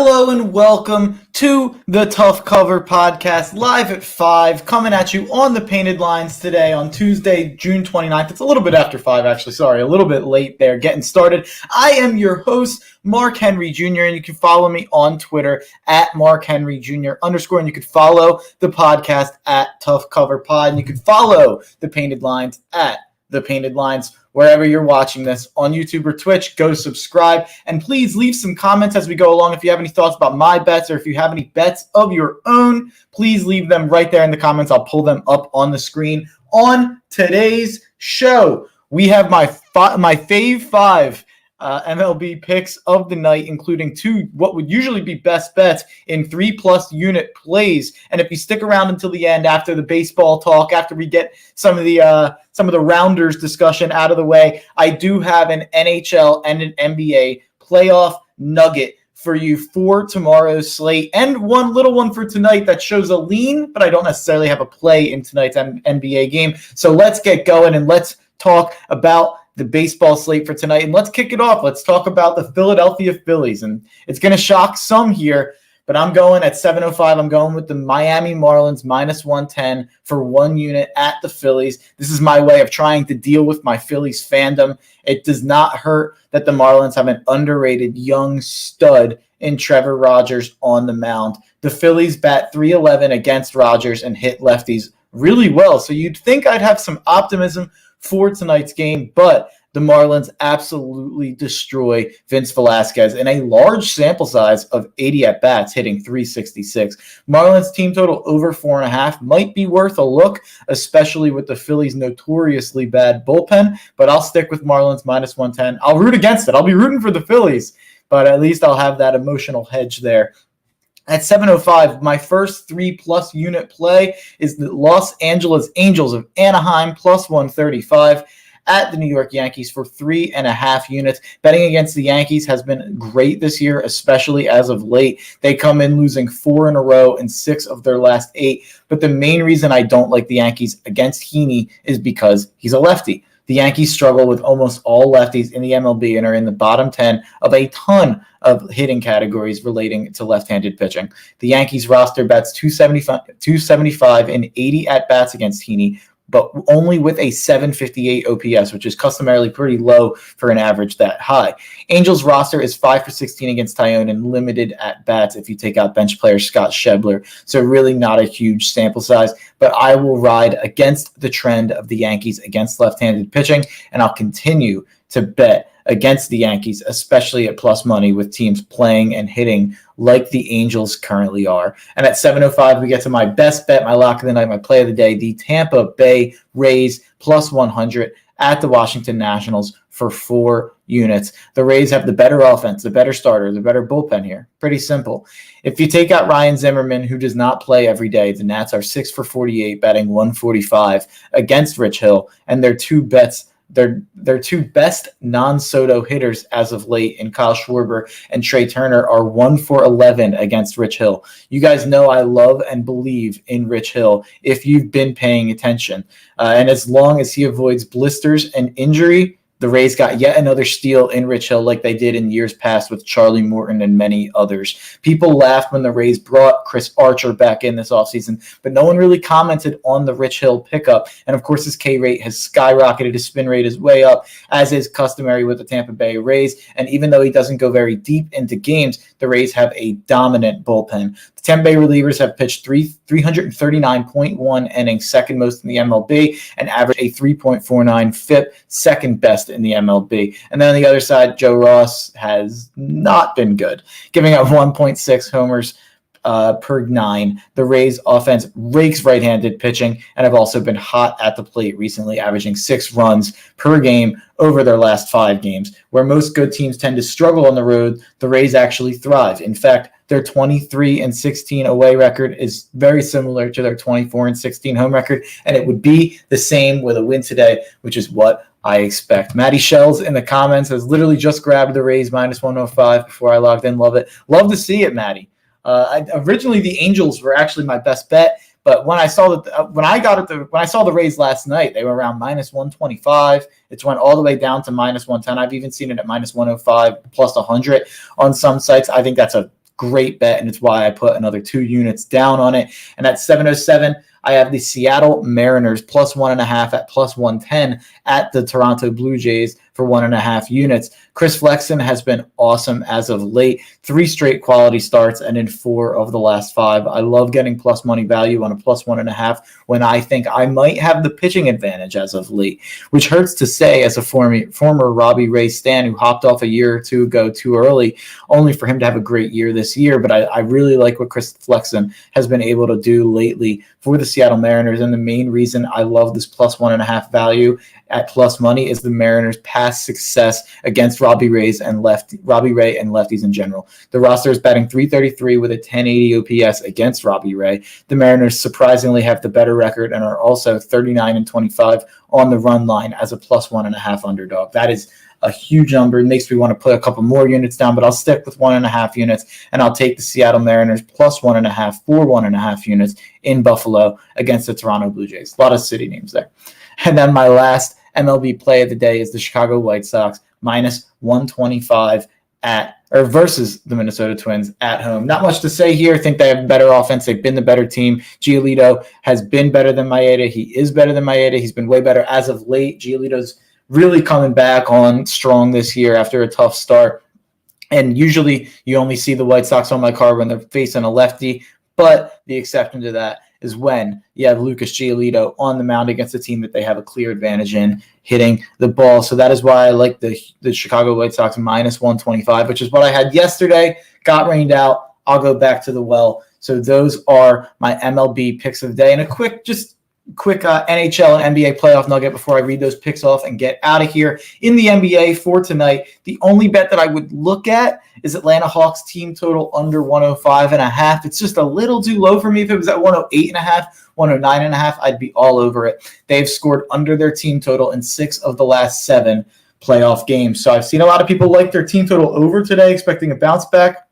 Hello and welcome to the Tough Cover Podcast, live at 5, coming at you on the Painted Lines today on Tuesday, June 29th. It's a little bit after 5, actually. Sorry, a little bit late there, getting started. I am your host, Mark Henry Jr., and you can follow me on Twitter at Mark Henry Jr. _ and you can follow the podcast at Tough Cover Pod, and you can follow the Painted Lines at The Painted Lines wherever you're watching this, on YouTube or Twitch. Go subscribe, and please leave some comments as we go along. If you have any thoughts about my bets or if you have any bets of your own, please leave them right there in the comments. I'll pull them up on the screen. On today's show, we have my fave 5 MLB picks of the night, including 2 what would usually be best bets in 3+ unit plays. And if you stick around until the end, after the baseball talk, after we get some of the rounders discussion out of the way, I do have an NHL and an NBA playoff nugget for you for tomorrow's slate, and one little one for tonight that shows a lean, but I don't necessarily have a play in tonight's NBA game. So let's get going and let's talk about the baseball slate for tonight. And let's kick it off. Let's talk about the Philadelphia Phillies. And it's going to shock some here, but I'm going at 7:05. I'm going with the Miami Marlins -110 for 1 unit at the Phillies. This is my way of trying to deal with my Phillies fandom. It does not hurt that the Marlins have an underrated young stud in Trevor Rogers on the mound. The Phillies bat .311 against Rogers and hit lefties really well. So you'd think I'd have some optimism for tonight's game, but the Marlins absolutely destroy Vince Velasquez in a large sample size of 80 at-bats, hitting .366. Marlins team total over 4.5 might be worth a look, especially with the Phillies' notoriously bad bullpen, but I'll stick with Marlins -110. I'll root against it. I'll be rooting for the Phillies, but at least I'll have that emotional hedge there. At 7:05, my first 3+ unit play is the Los Angeles Angels of Anaheim +135 at the New York Yankees for 3.5 units. Betting against the Yankees has been great this year, especially as of late. They come in losing 4 in a row in 6 of their last 8. But the main reason I don't like the Yankees against Heaney is because he's a lefty. The Yankees struggle with almost all lefties in the MLB and are in the bottom 10 of a ton of hitting categories relating to left-handed pitching. The Yankees roster bats 275 and 80 at-bats against Heaney, but only with a 758 OPS, which is customarily pretty low for an average that high. Angels roster is 5 for 16 against Tyone and limited at-bats if you take out bench player Scott Schebler. So really not a huge sample size, but I will ride against the trend of the Yankees against left-handed pitching, and I'll continue to bet against the Yankees, especially at plus money with teams playing and hitting like the Angels currently are. And at 7:05, we get to my best bet, my lock of the night, my play of the day, the Tampa Bay Rays +100 at the Washington Nationals for 4 units. The Rays have the better offense, the better starter, the better bullpen here. Pretty simple. If you take out Ryan Zimmerman, who does not play every day, the Nats are 6 for 48, batting .145 against Rich Hill, and their two best non-Soto hitters as of late in Kyle Schwarber and Trey Turner are 1 for 11 against Rich Hill. You guys know I love and believe in Rich Hill if you've been paying attention. And as long as he avoids blisters and injury, the Rays got yet another steal in Rich Hill like they did in years past with Charlie Morton and many others. People laughed when the Rays brought Chris Archer back in this offseason, but no one really commented on the Rich Hill pickup. And, of course, his K rate has skyrocketed. His spin rate is way up, as is customary with the Tampa Bay Rays. And even though he doesn't go very deep into games, the Rays have a dominant bullpen. The Tampa Bay relievers have pitched 339.1 innings, second most in the MLB, and average a 3.49 FIP, second best in the MLB. And then on the other side, Joe Ross has not been good, giving up 1.6 homers per 9. The Rays offense rakes right-handed pitching and have also been hot at the plate recently, averaging 6 runs per game over their last 5 games. Where most good teams tend to struggle on the road, the Rays actually thrive. In fact, their 23-16 away record is very similar to their 24-16 home record, and it would be the same with a win today, which is what I expect. Matty Shells in the comments has literally just grabbed the Rays -105 before I logged in. Love it. Love to see it, Matty. Originally, the Angels were actually my best bet, but when I saw when I saw the Rays last night, they were around -125. It's went all the way down to -110. I've even seen it at -105 plus 100 on some sites. I think that's a Great bet, and it's why I put another 2 units down on it. And at 707, I have the Seattle Mariners plus 1.5 at plus 110 at the Toronto Blue Jays for 1.5 units. Chris Flexen has been awesome as of late. 3 straight quality starts and in 4 of the last 5. I love getting plus money value on a plus 1.5 when I think I might have the pitching advantage as of late, which hurts to say as a former Robbie Ray stan who hopped off a year or two ago too early, only for him to have a great year this year. But I really like what Chris Flexen has been able to do lately for the Seattle Mariners. And the main reason I love this plus 1.5 value at plus money is the Mariners' past success against Robbie Ray and lefties in general. The roster is batting .333 with a 1080 OPS against Robbie Ray. The Mariners surprisingly have the better record and are also 39-25 on the run line as a plus 1.5 underdog. That is a huge number. It makes me want to put a couple more units down, but I'll stick with 1.5 units, and I'll take the Seattle Mariners plus 1.5 for 1.5 units in Buffalo against the Toronto Blue Jays. A lot of city names there. And then my last MLB play of the day is the Chicago White Sox minus 125 versus the Minnesota Twins at home. Not much to say here. I think they have better offense. They've been the better team. Giolito has been better than Maeda. He is better than Maeda. He's been way better as of late. Giolito's really coming back on strong this year after a tough start. And usually you only see the White Sox on my card when they're facing a lefty, but the exception to that is when you have Lucas Giolito on the mound against a team that they have a clear advantage in hitting the ball. So that is why I like the Chicago White Sox minus 125, which is what I had yesterday. Got rained out. I'll go back to the well. So those are my MLB picks of the day. And a quick NHL and NBA playoff nugget before I read those picks off and get out of here. In the NBA for tonight, the only bet that I would look at is Atlanta Hawks team total under 105.5. It's just a little too low for me. If it was at 108.5, 109.5, I'd be all over it. They've scored under their team total in 6 of the last 7 playoff games. So I've seen a lot of people like their team total over today, expecting a bounce back,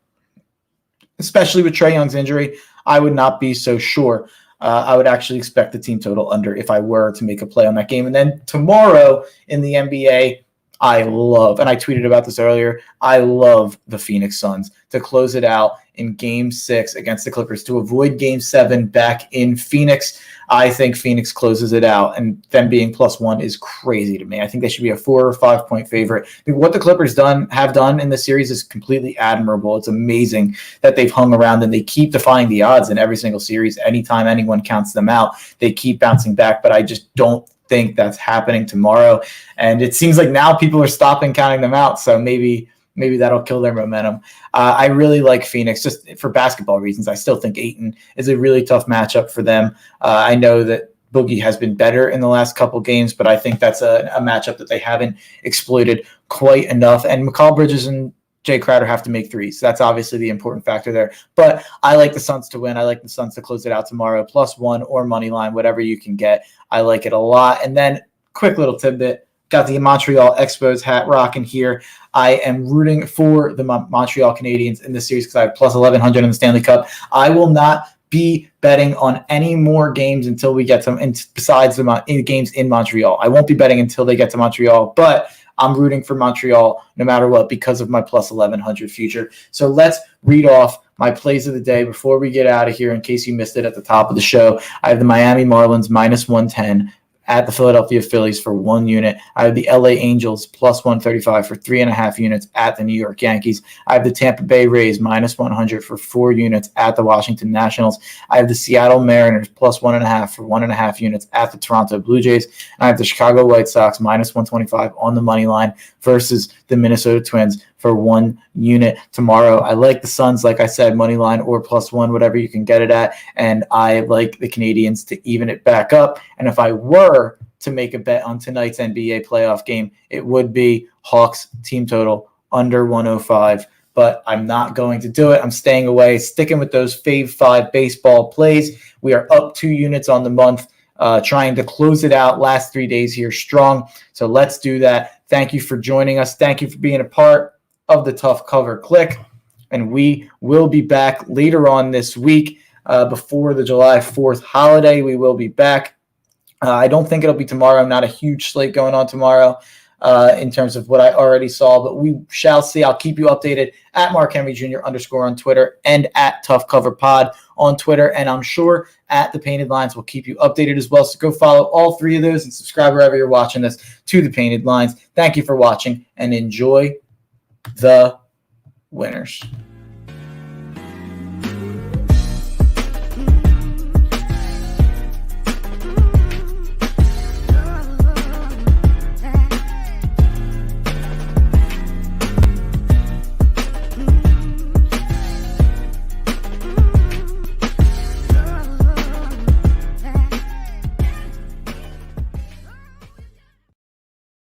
especially with Trae Young's injury. I would not be so sure. I would actually expect the team total under if I were to make a play on that game. And then tomorrow in the NBA, I tweeted about this earlier, I love the Phoenix Suns to close it out in Game 6 against the Clippers to avoid Game 7 back in Phoenix. I think Phoenix closes it out, and them being +1 is crazy to me. I think they should be a 4 or 5 point favorite. What the Clippers have done in this series is completely admirable. It's amazing that they've hung around and they keep defying the odds in every single series. Anytime anyone counts them out, they keep bouncing back, but I just don't think that's happening tomorrow. And it seems like now people are stopping counting them out, so maybe that'll kill their momentum. I really like Phoenix just for basketball reasons. I still think Ayton is a really tough matchup for them. I know that Boogie has been better in the last couple games, but I think that's a matchup that they haven't exploited quite enough. And Mikal Bridges and Jay Crowder have to make threes. So that's obviously the important factor there. But I like the Suns to win. I like the Suns to close it out tomorrow, +1 or money line, whatever you can get. I like it a lot. And then quick little tidbit. Got the Montreal Expos hat rocking here. I am rooting for the Montreal Canadiens in this series because I have +1100 in the Stanley Cup. I will not be betting on any more games until we get to besides the games in Montreal. I won't be betting until they get to Montreal, but I'm rooting for Montreal no matter what because of my +1100 future. So let's read off my plays of the day before we get out of here in case you missed it at the top of the show. I have the Miami Marlins -110 at the Philadelphia Phillies for 1 unit. I have the LA Angels +135 for 3.5 units at the New York Yankees. I have the Tampa Bay Rays -100 for 4 units at the Washington Nationals. I have the Seattle Mariners +1.5 for 1.5 units at the Toronto Blue Jays. And I have the Chicago White Sox -125 on the money line versus the Minnesota Twins for 1 unit tomorrow. I like the Suns, like I said, money line or +1, whatever you can get it at. And I like the Canadians to even it back up. And if I were to make a bet on tonight's NBA playoff game, it would be Hawks team total under 105. But I'm not going to do it. I'm staying away, sticking with those Fave 5 baseball plays. We are up 2 units on the month, trying to close it out last 3 days here strong. So let's do that. Thank you for joining us. Thank you for being a part of the Tough Cover Click, and we will be back later on this week before the July 4th holiday. We will be back. I don't think it'll be tomorrow. Not a huge slate going on tomorrow. in terms of what I already saw, but we shall see. I'll keep you updated at Mark Henry Jr. _ on Twitter and at Tough Cover Pod on Twitter. And I'm sure at the Painted Lines will keep you updated as well. So go follow all three of those and subscribe wherever you're watching this to the Painted Lines. Thank you for watching and enjoy the winners.